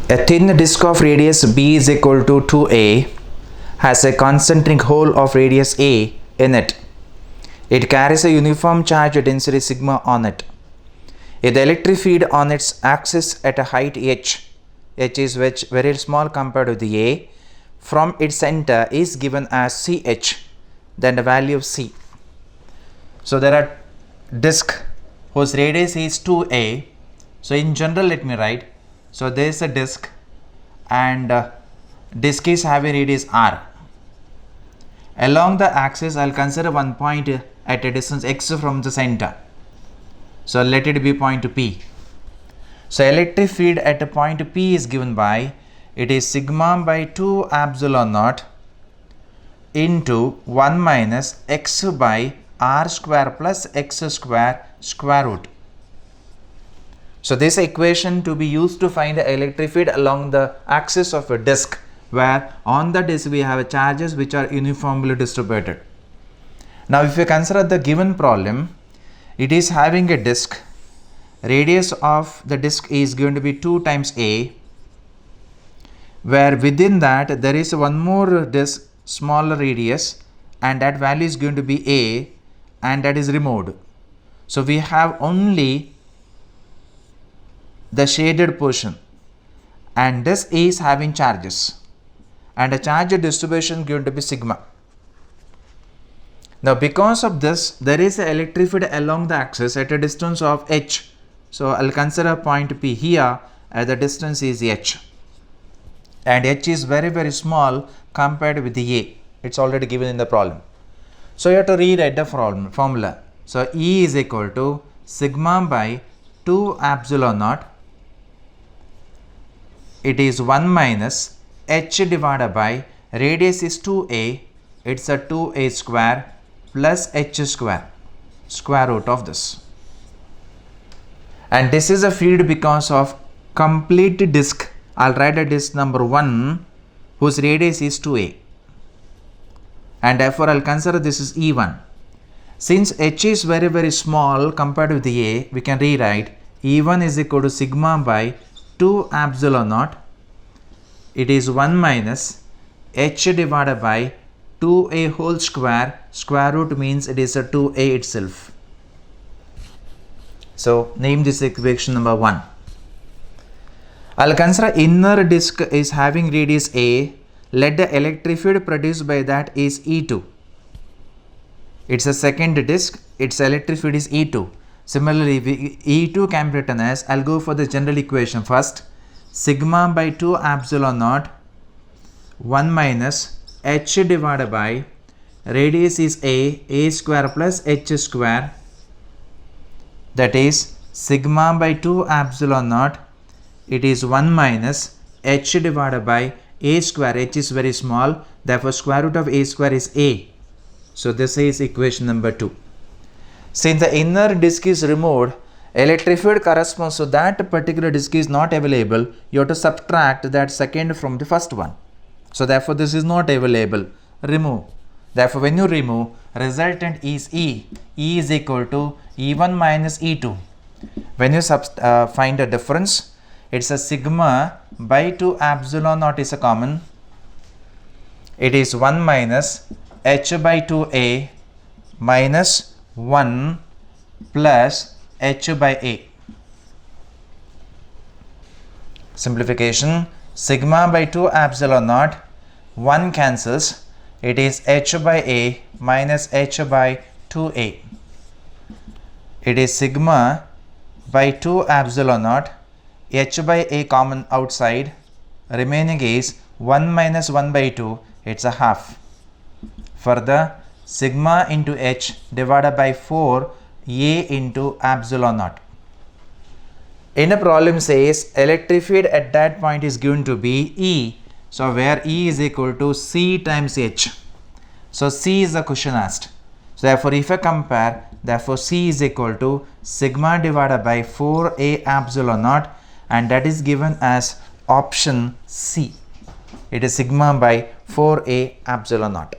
A thin disk of radius b is equal to 2a has a concentric hole of radius a in it. It carries a uniform charge density sigma on it. If the electric field on its axis at a height h is very small compared to the a, from its center is given as ch, then the value of c. So there are disk whose radius is 2a. So in general, let me write. So there is a disk and disk is having radius r. Along the axis, I will consider one point at a distance x from the center. So let it be point P. So electric field at a point P is given by, it is sigma by 2 epsilon naught into 1 minus x by r square plus x square root. So this equation to be used to find the electric field along the axis of a disk, where on the disk we have charges which are uniformly distributed. Now if you consider the given problem, it is having a disk, radius of the disk is going to be 2 times a, where within that there is one more disk, smaller radius, and that value is going to be a, and that is removed. So we have only the shaded portion, and this is having charges, and the charge distribution is going to be sigma. Now because of this, there is an electric field along the axis at a distance of h. So I'll consider point P here, as the distance is h, and h is very small compared with the a. It's already given in the problem. So you have to rewrite the formula. So E is equal to sigma by 2 epsilon naught. It is 1 minus h divided by radius is 2a. It's a 2a square plus h square root of this. And this is a field because of complete disk. I'll write a disk number 1 whose radius is 2a. And therefore I'll consider this is E1. Since h is very small compared with the a, we can rewrite E1 is equal to sigma by 2 epsilon naught. It is 1 minus h divided by 2a whole square. Square root means it is a 2a itself. So name this equation number 1. I'll consider inner disk is having radius a. Let the electric field produced by that is E2. It's a second disk. Its electric field is E2. Similarly, E2 can be written as, I'll go for the general equation first. Sigma by 2 epsilon naught 1 minus h divided by radius is a square plus h square, that is sigma by 2 epsilon naught, it is 1 minus h divided by a square. H is very small, therefore square root of a square is a. So this is equation number 2. Since the inner disk is removed, electric field corresponds to that particular disk is not available. You have to subtract that second from the first one. So therefore this is not available. Remove. Therefore when you remove, resultant is E. E is equal to E1 minus E2. When you find a difference, it's a sigma by 2 epsilon naught is a common. It is 1 minus h by 2a minus 1 plus h by a. Simplification, sigma by 2 epsilon naught, 1 cancels, it is h by a minus h by 2a. It is sigma by 2 epsilon naught, h by a common outside, remaining is 1 minus 1 by 2, it's a half. Further, sigma into h divided by 4 a into epsilon naught. In a problem says electric field at that point is given to be E. So where E is equal to C times H. So C is the question asked. So therefore if I compare, therefore C is equal to sigma divided by 4a epsilon naught, and that is given as option C. It is sigma by 4a epsilon naught.